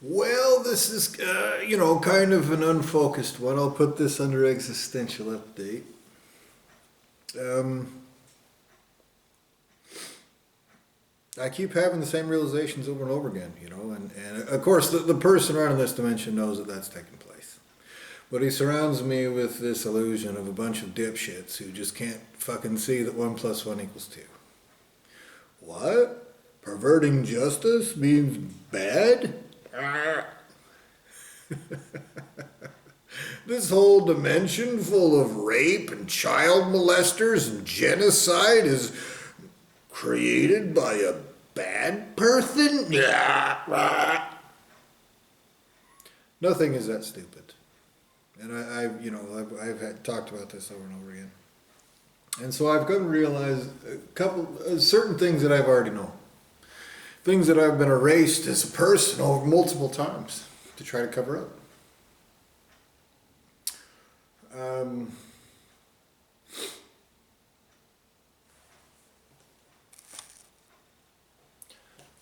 Well, this is, kind of an unfocused one. I'll put this under existential update. Um, I keep having the same realizations over and over again, and of course the person running this dimension knows that that's taking place. But he surrounds me with this illusion of a bunch of dipshits who just can't fucking see that 1 plus 1 equals 2. What? Perverting justice means bad? This whole dimension full of rape and child molesters and genocide is created by a bad person? Nothing is that stupid. And I've talked about this over and over again. And so I've come to realize certain things that I've already known. Things that I've been erased as a person over multiple times to try to cover up.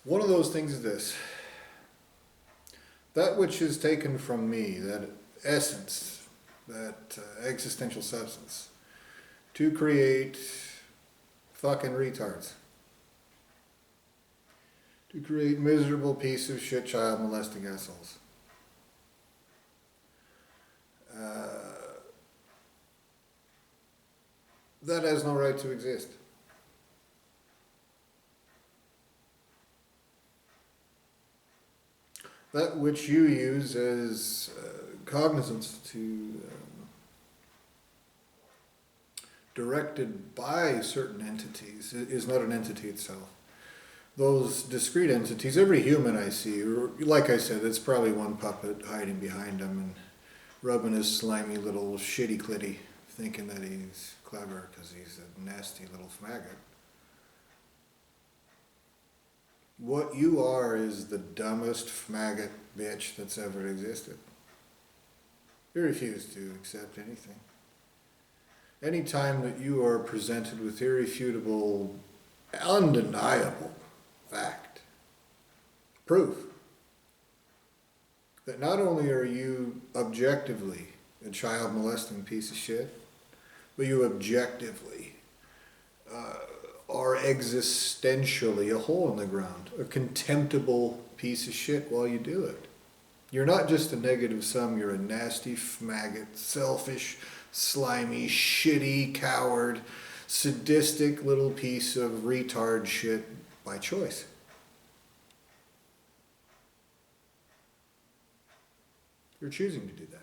One of those things is this. That which is taken from me, that essence, that existential substance, to create fucking retards. To create miserable piece of shit child molesting assholes. That has no right to exist. That which you use as cognizance to directed by certain entities is not an entity itself. Those discrete entities, every human I see, or like I said, it's probably one puppet hiding behind him and rubbing his slimy little shitty clitty, thinking that he's clever because he's a nasty little faggot. What you are is the dumbest faggot bitch that's ever existed. You refuse to accept anything. Anytime that you are presented with irrefutable, undeniable fact, proof, that not only are you objectively a child molesting piece of shit, but you objectively are existentially a hole in the ground, a contemptible piece of shit while you do it. You're not just a negative sum, you're a nasty, maggot, selfish, slimy, shitty, coward, sadistic little piece of retard shit by choice. You're choosing to do that.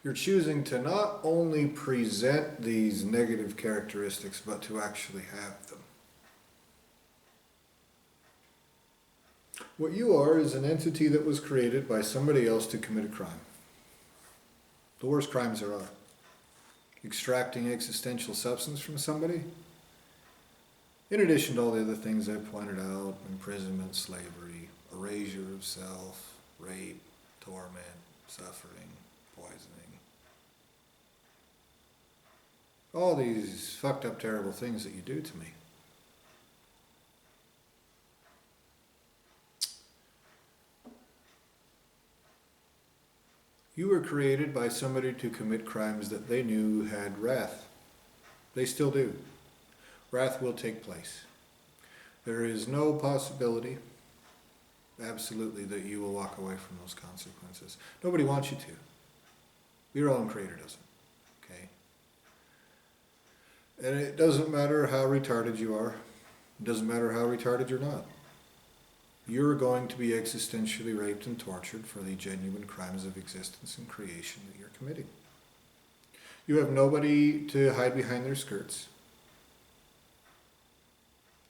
You're choosing to not only present these negative characteristics, but to actually have them. What you are is an entity that was created by somebody else to commit a crime. The worst crimes there are. Extracting existential substance from somebody, in addition to all the other things I pointed out: imprisonment, slavery, erasure of self, rape, torment, suffering, poisoning. All these fucked up, terrible things that you do to me. You were created by somebody to commit crimes that they knew had wrath. They still do. Wrath will take place. There is no possibility, absolutely, that you will walk away from those consequences. Nobody wants you to. Your own creator doesn't. Okay? And it doesn't matter how retarded you are. It doesn't matter how retarded you're not. You're going to be existentially raped and tortured for the genuine crimes of existence and creation that you're committing. You have nobody to hide behind their skirts.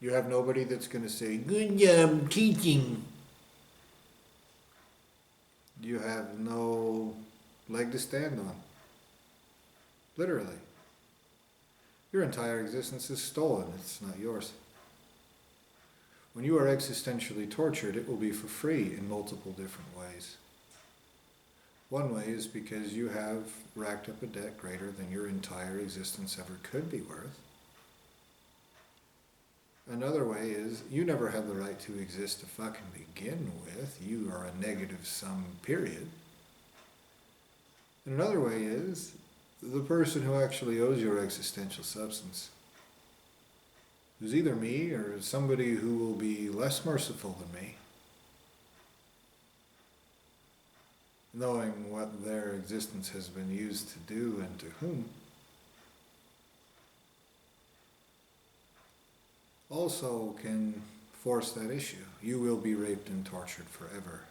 You have nobody that's going to say, "Good job teaching." You have no leg to stand on. Literally. Your entire existence is stolen. It's not yours. When you are existentially tortured, it will be for free in multiple different ways. One way is because you have racked up a debt greater than your entire existence ever could be worth. Another way is you never had the right to exist to fucking begin with. You are a negative sum, period. And another way is the person who actually owes your existential substance is either me or somebody who will be less merciful than me, knowing what their existence has been used to do and to whom. Also can force that issue. You will be raped and tortured forever.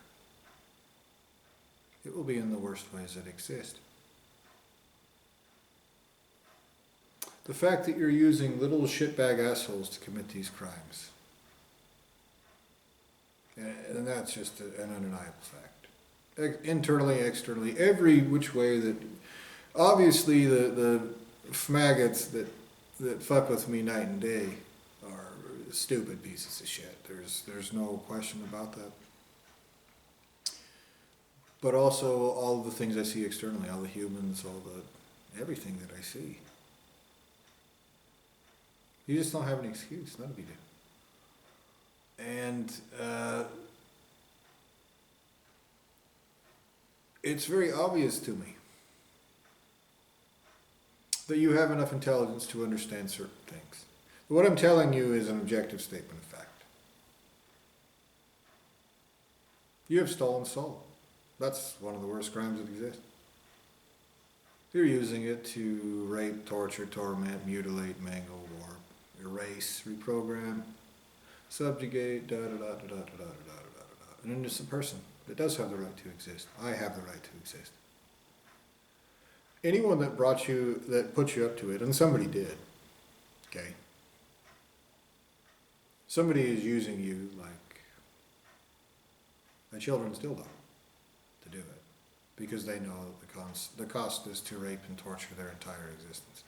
It will be in the worst ways that exist. The fact that you're using little shitbag assholes to commit these crimes, and that's just an undeniable fact. Internally, externally, every which way that, obviously the maggots that fuck with me night and day are stupid pieces of shit. There's no question about that. But also all the things I see externally, all the humans, everything that I see. You just don't have an excuse. None of you do. And it's very obvious to me that you have enough intelligence to understand certain things. What I'm telling you is an objective statement of fact. You have stolen soul. That's one of the worst crimes that exist. You're using it to rape, torture, torment, mutilate, mangle, warp, erase, reprogram, subjugate, an innocent person that does have the right to exist. I have the right to exist. Anyone that put you up to it, and somebody did, okay? Somebody is using you like a children's dildo to do it, because they know the cost is to rape and torture their entire existence.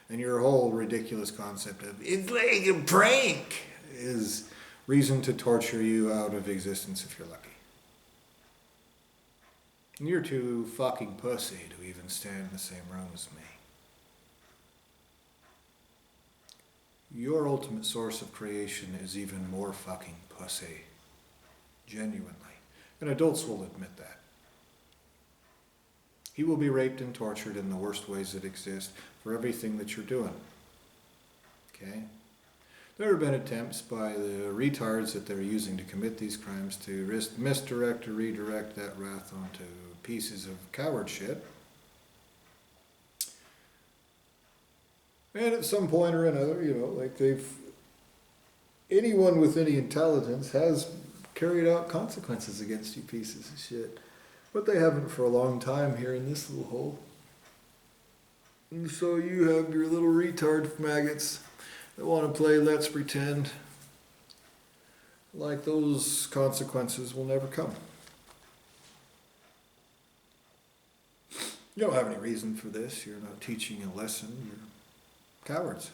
And your whole ridiculous concept of, it's like a prank, is reason to torture you out of existence if you're lucky. And you're too fucking pussy to even stand in the same room as me. Your ultimate source of creation is even more fucking pussy. Genuinely. And adults will admit that. He will be raped and tortured in the worst ways that exist for everything that you're doing. Okay? There have been attempts by the retards that they're using to commit these crimes to misdirect or redirect that wrath onto pieces of coward shit. And at some point or another, anyone with any intelligence has carried out consequences against you pieces of shit. But they haven't for a long time here in this little hole. And so you have your little retard maggots that want to play let's pretend like those consequences will never come. You don't have any reason for this. You're not teaching a lesson. You're cowards.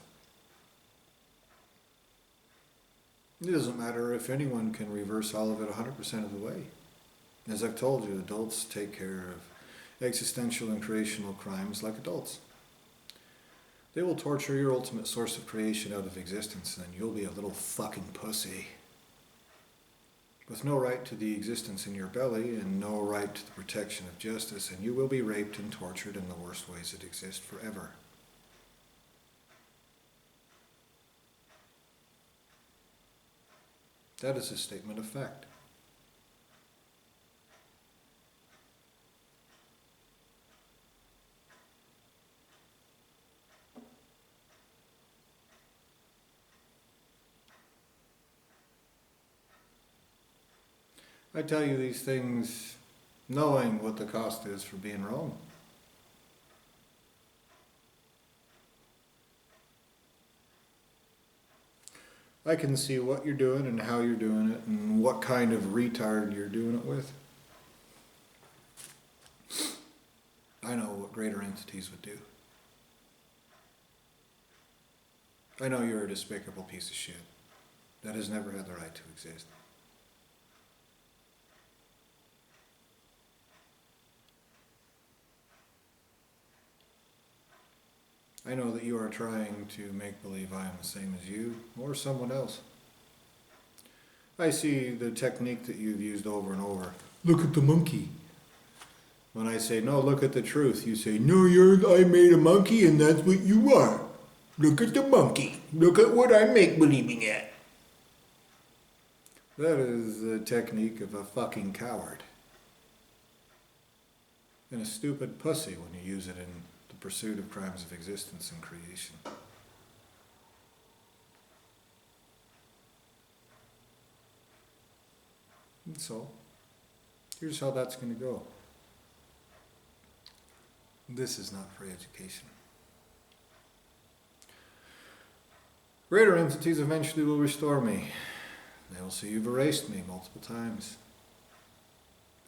It doesn't matter if anyone can reverse all of it 100% of the way. As I've told you, adults take care of existential and creational crimes like adults. They will torture your ultimate source of creation out of existence, and you'll be a little fucking pussy with no right to the existence in your belly and no right to the protection of justice, and you will be raped and tortured in the worst ways that exist forever. That is a statement of fact. I tell you these things knowing what the cost is for being wrong. I can see what you're doing and how you're doing it and what kind of retard you're doing it with. I know what greater entities would do. I know you're a despicable piece of shit that has never had the right to exist. I know that you are trying to make believe I am the same as you, or someone else. I see the technique that you've used over and over. Look at the monkey. When I say, no, look at the truth, you say, no, I made a monkey and that's what you are. Look at the monkey. Look at what I make believing at. That is the technique of a fucking coward. And a stupid pussy when you use it in the pursuit of crimes of existence and creation. And so, here's how that's going to go. This is not free education. Greater entities eventually will restore me. They will see you've erased me multiple times.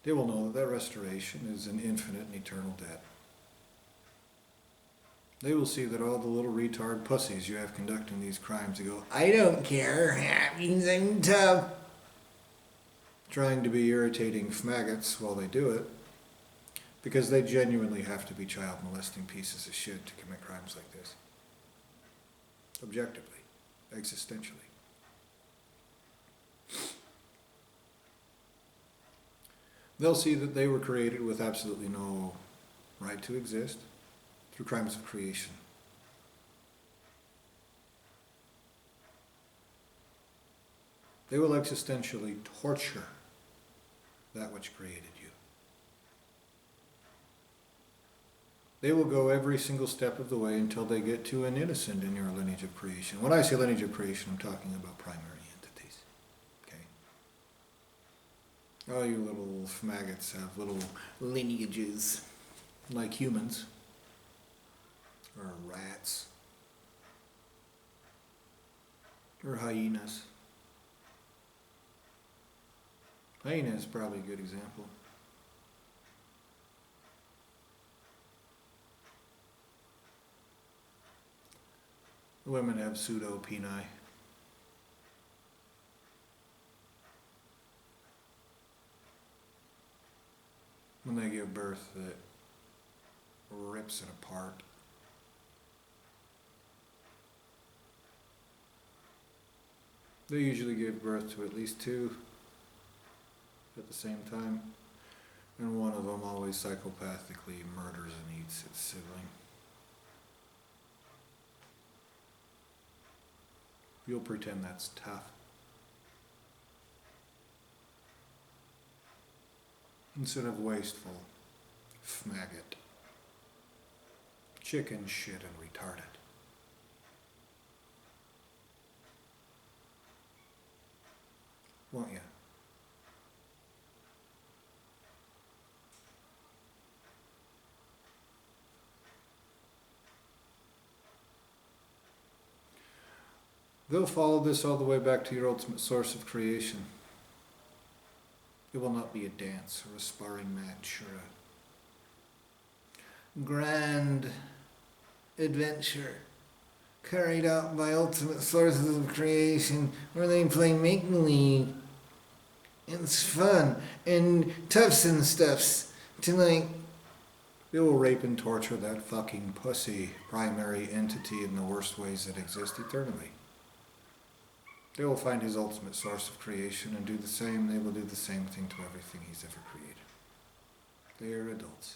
They will know that that restoration is an infinite and eternal debt. They will see that all the little retard pussies you have conducting these crimes, they go, I don't care, that means I'm tough. Trying to be irritating faggots while they do it, because they genuinely have to be child molesting pieces of shit to commit crimes like this. Objectively, existentially. They'll see that they were created with absolutely no right to exist through crimes of creation. They will existentially torture that which created you. They will go every single step of the way until they get to an innocent in your lineage of creation. When I say lineage of creation, I'm talking about primary entities. Okay? All you little maggots have little lineages, like humans, or rats, or hyenas. Hyena is probably a good example. The women have pseudo-peni. When they give birth, that rips it apart. They usually give birth to at least two at the same time, and one of them always psychopathically murders and eats its sibling. You'll pretend that's tough. Instead of wasteful, faggot, chicken shit and retarded. Won't you? They'll follow this all the way back to your ultimate source of creation. It will not be a dance or a sparring match or a grand adventure carried out by ultimate sources of creation where they play make-believe. It's fun and toughs and stuffs to like. They will rape and torture that fucking pussy primary entity in the worst ways that exist eternally. They will find his ultimate source of creation and do the same. They will do the same thing to everything he's ever created. They are adults.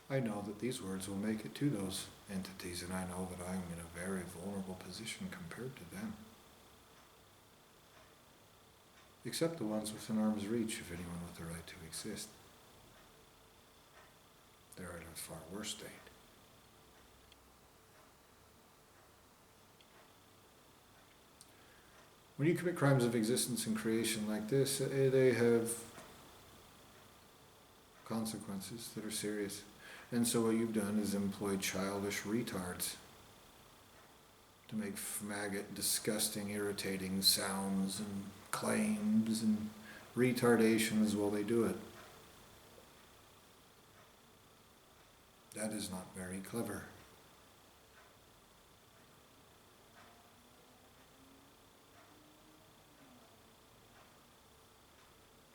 I know that these words will make it to those entities, and I know that I am in a very vulnerable position compared to them. Except the ones within arm's reach of anyone with the right to exist. They're in a far worse state. When you commit crimes of existence and creation like this, they have consequences that are serious. And so what you've done is employ childish retards to make maggot, disgusting, irritating sounds and claims and retardations while they do it. That is not very clever.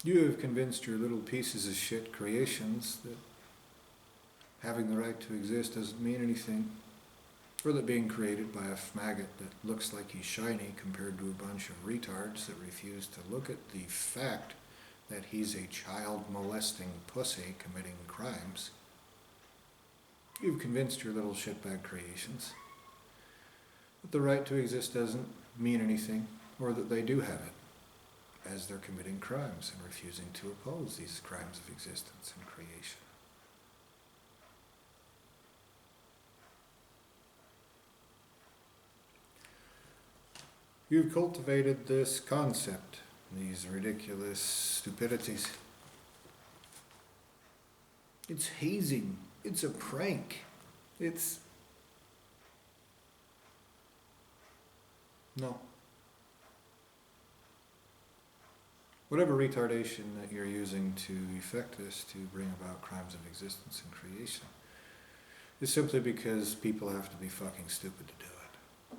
You have convinced your little pieces of shit creations that having the right to exist doesn't mean anything, or that being created by a maggot that looks like he's shiny compared to a bunch of retards that refuse to look at the fact that he's a child molesting pussy committing crimes. You've convinced your little shitbag creations that the right to exist doesn't mean anything, or that they do have it, as they're committing crimes and refusing to oppose these crimes of existence and creation. You've cultivated this concept, these ridiculous stupidities. It's hazing. It's a prank. It's... No. Whatever retardation that you're using to effect this, to bring about crimes of existence and creation, is simply because people have to be fucking stupid to do it.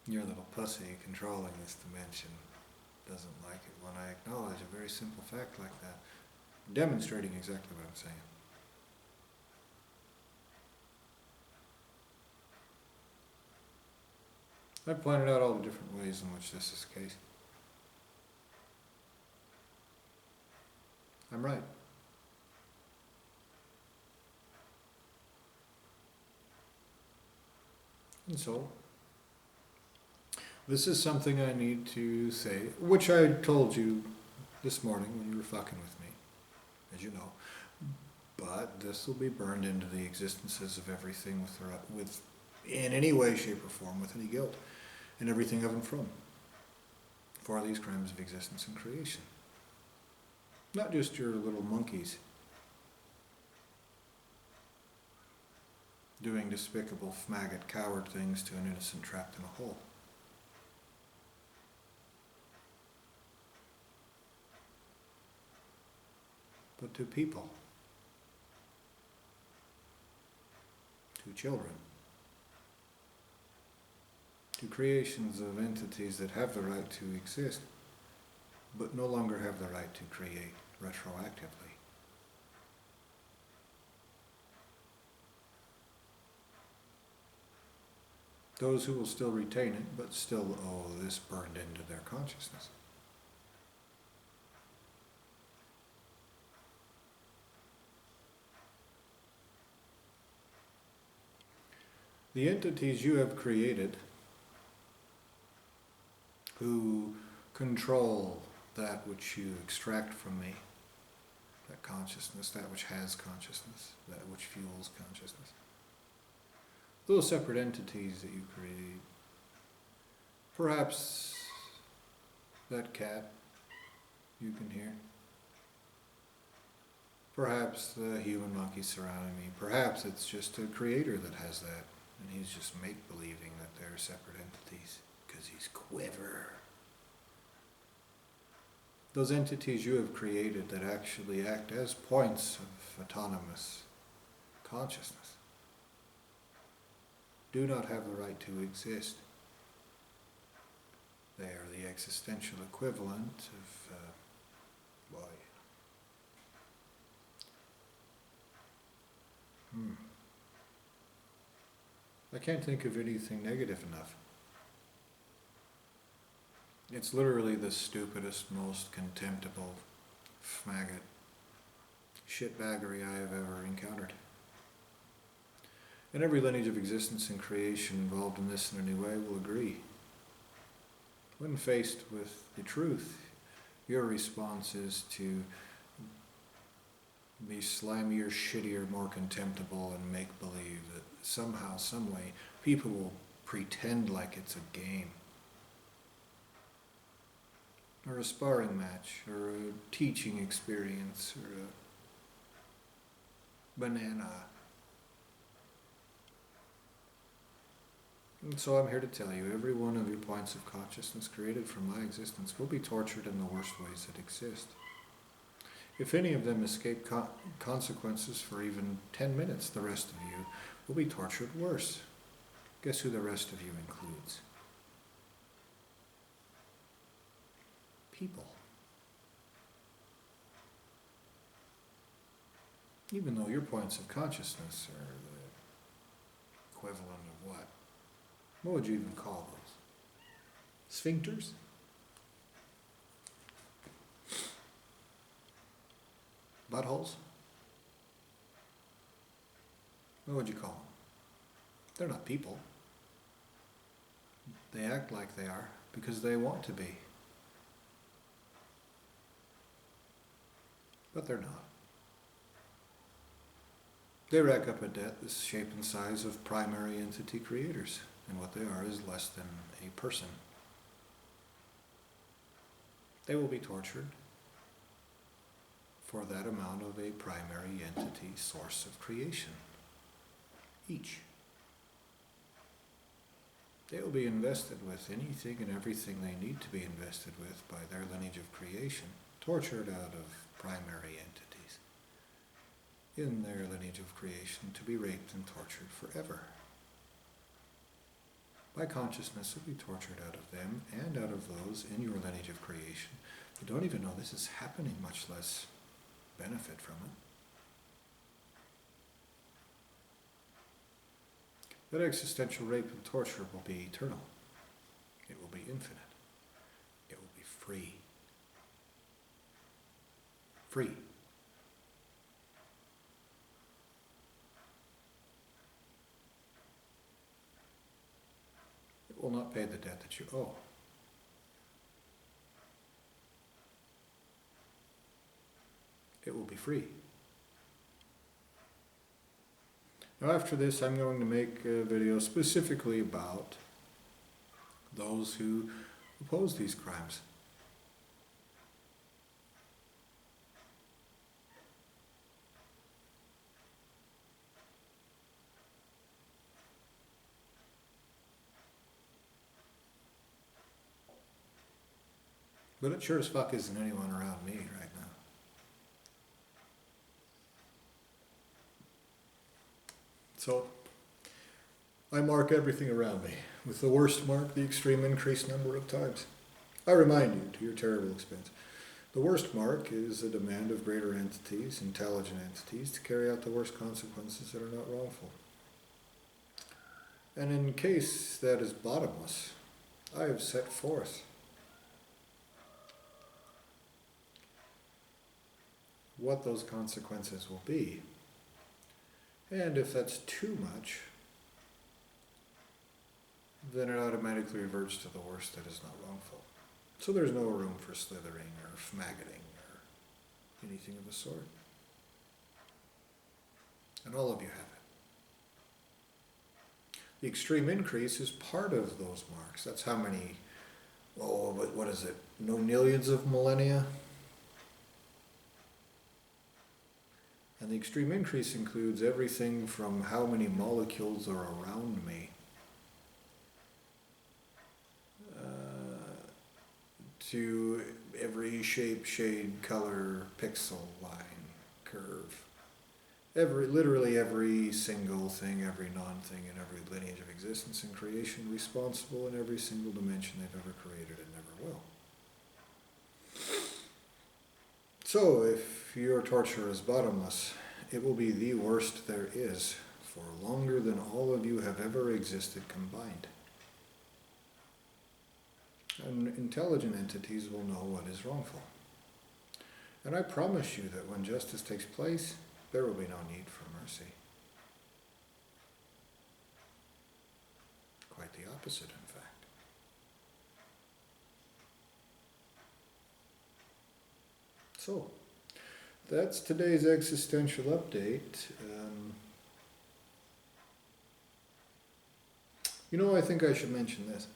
Your little pussy controlling this dimension doesn't like it when I acknowledge a very simple fact like that, demonstrating exactly what I'm saying. I've pointed out all the different ways in which this is the case. I'm right. And so, this is something I need to say, which I told you this morning when you were fucking with me, as you know. But this will be burned into the existences of everything with in any way, shape, or form, with any guilt, and everything of and from, for these crimes of existence and creation. Not just your little monkeys doing despicable, maggot, coward things to an innocent trapped in a hole. But to people, to children, to creations of entities that have the right to exist, but no longer have the right to create retroactively. Those who will still retain it, but still owe this burned into their consciousness. The entities you have created who control that which you extract from me, that consciousness, that which has consciousness, that which fuels consciousness. Those separate entities that you create, perhaps that cat you can hear, perhaps the human monkey surrounding me, perhaps it's just a creator that has that. And he's just make-believing that they're separate entities, because he's clever. Those entities you have created that actually act as points of autonomous consciousness do not have the right to exist. They are the existential equivalent of, I can't think of anything negative enough. It's literally the stupidest, most contemptible, maggot, shitbaggery I have ever encountered. And every lineage of existence and creation involved in this in any way will agree. When faced with the truth, your response is to be slimier, shittier, more contemptible, and make-believe that somehow, some way, people will pretend like it's a game, or a sparring match, or a teaching experience, or a banana. And so I'm here to tell you, every one of your points of consciousness created from my existence will be tortured in the worst ways that exist. If any of them escape consequences for even 10 minutes, the rest of you will be tortured worse. Guess who the rest of you includes? people. Even though your points of consciousness are the equivalent of what? What would you even call those? Sphincters? Buttholes? What would you call them? They're not people. They act like they are because they want to be. But they're not. They rack up a debt the shape and size of primary entity creators, and what they are is less than a person. They will be tortured for that amount of a primary entity source of creation. Each. They will be invested with anything and everything they need to be invested with by their lineage of creation, tortured out of primary entities in their lineage of creation to be raped and tortured forever. My consciousness will be tortured out of them and out of those in your lineage of creation who don't even know this is happening, much less benefit from it. That existential rape and torture will be eternal. It will be infinite. It will be free. Free. It will not pay the debt that you owe. It will be free. Now after this, I'm going to make a video specifically about those who oppose these crimes. But it sure as fuck isn't anyone around me right now. So, I mark everything around me, with the worst mark the extreme increased number of times. I remind you, to your terrible expense, the worst mark is a demand of greater entities, intelligent entities, to carry out the worst consequences that are not wrongful. And in case that is bottomless, I have set forth what those consequences will be. And if that's too much, then it automatically reverts to the worst that is not wrongful. So there's no room for slithering or faggoting or anything of the sort. And all of you have it. The extreme increase is part of those marks. That's how many, what is it, no millions of millennia? And the extreme increase includes everything from how many molecules are around me to every shape, shade, color, pixel, line, curve. Literally every single thing, every non-thing in every lineage of existence and creation responsible in every single dimension they've ever created and never will. So, if your torture is bottomless, it will be the worst there is for longer than all of you have ever existed combined. And intelligent entities will know what is wrongful. And I promise you that when justice takes place, there will be no need for mercy. Quite the opposite, in fact. So, that's today's existential update. I think I should mention this.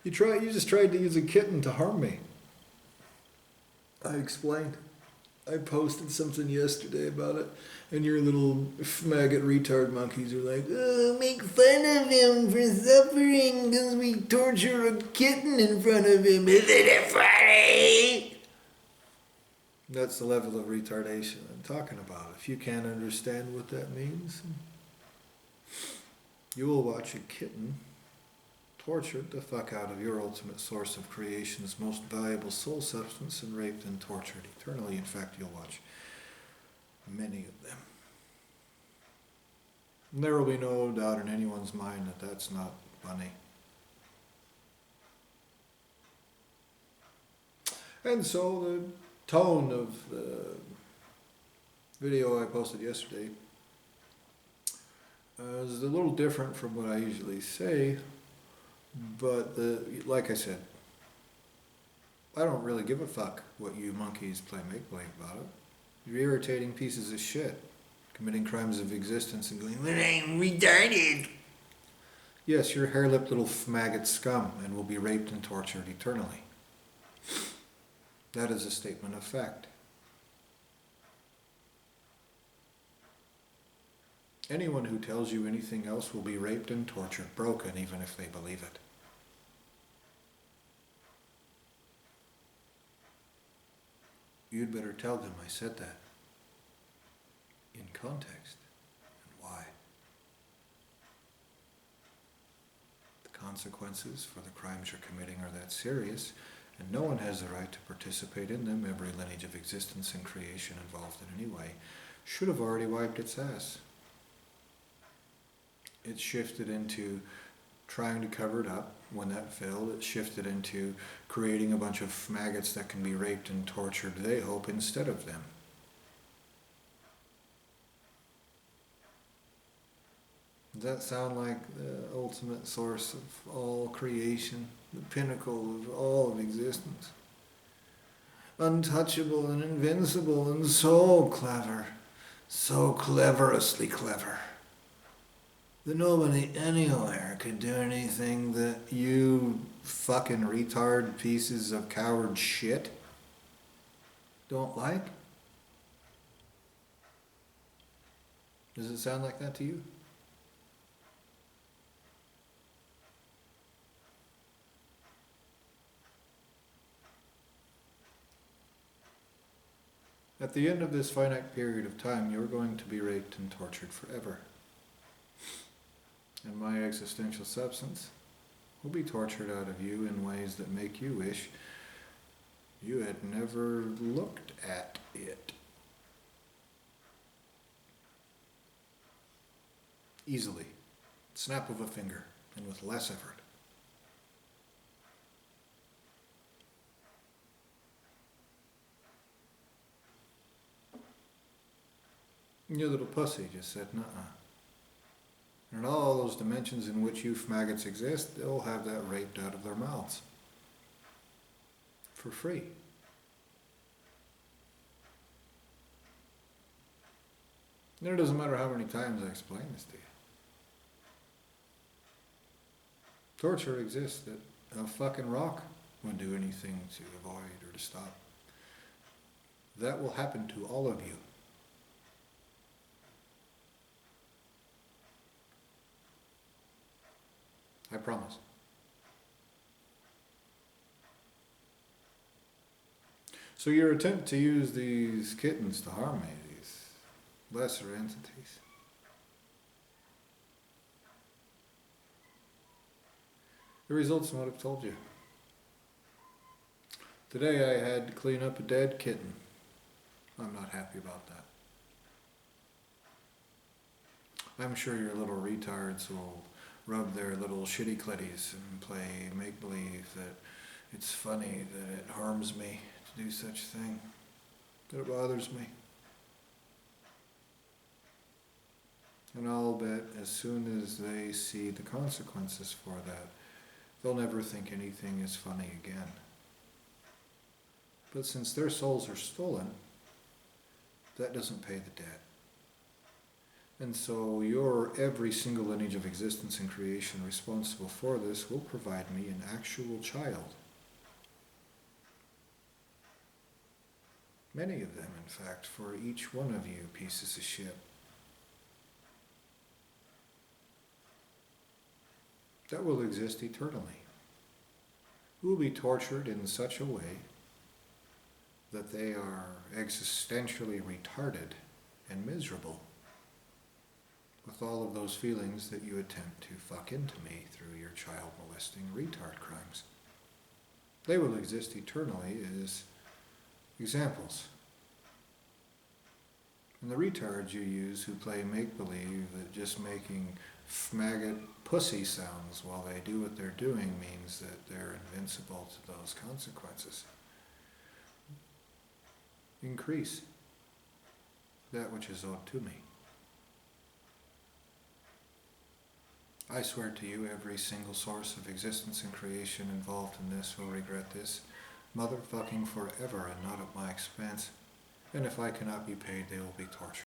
You just tried to use a kitten to harm me. I explained. I posted something yesterday about it, and your little maggot retard monkeys are like, "Oh, make fun of him for suffering because we torture a kitten in front of him. Isn't it funny?" That's the level of retardation I'm talking about. If you can't understand what that means, you will watch a kitten tortured the fuck out of your ultimate source of creation's most valuable soul substance and raped and tortured eternally. In fact, you'll watch many of them. And there will be no doubt in anyone's mind that that's not funny. And so the tone of the video I posted yesterday is a little different from what I usually say, but like I said, I don't really give a fuck what you monkeys play make-believe about it. You're irritating pieces of shit, committing crimes of existence and going, "But I'm retarded." Yes, you're hair-lipped little maggot scum and will be raped and tortured eternally. That is a statement of fact. Anyone who tells you anything else will be raped and tortured, broken, even if they believe it. You'd better tell them I said that. In context. And why. The consequences for the crimes you're committing are that serious, and no one has the right to participate in them. Every lineage of existence and creation involved in any way should have already wiped its ass. It shifted into trying to cover it up. When that failed, it shifted into creating a bunch of maggots that can be raped and tortured, they hope, instead of them. Does that sound like the ultimate source of all creation, the pinnacle of all of existence? Untouchable and invincible and so clever, so cleverously clever, that nobody anywhere could do anything that you fucking retard pieces of coward shit don't like? Does it sound like that to you? At the end of this finite period of time, you're going to be raped and tortured forever. And my existential substance will be tortured out of you in ways that make you wish you had never looked at it. Easily. Snap of a finger, and with less effort. Your little pussy just said, nuh-uh. And in all those dimensions in which you maggots exist, they'll have that raped out of their mouths. For free. And it doesn't matter how many times I explain this to you. Torture exists that a fucking rock won't do anything to avoid or to stop. That will happen to all of you. I promise. So your attempt to use these kittens to harm me, these lesser entities, it results in what I've told you. Today I had to clean up a dead kitten. I'm not happy about that. I'm sure your little retards will rub their little shitty clitties and play make-believe that it's funny that it harms me to do such a thing, that it bothers me. And I'll bet as soon as they see the consequences for that, they'll never think anything is funny again. But since their souls are stolen, that doesn't pay the debt. And so your every single lineage of existence and creation responsible for this will provide me an actual child. Many of them, in fact, for each one of you pieces of shit. That will exist eternally. Who will be tortured in such a way that they are existentially retarded and miserable. with all of those feelings that you attempt to fuck into me through your child molesting retard crimes. They will exist eternally as examples. And the retards you use who play make-believe that just making maggot pussy sounds while they do what they're doing means that they're invincible to those consequences. Increase that which is owed to me. I swear to you, every single source of existence and creation involved in this will regret this, motherfucking forever and not at my expense. And if I cannot be paid, they will be tortured.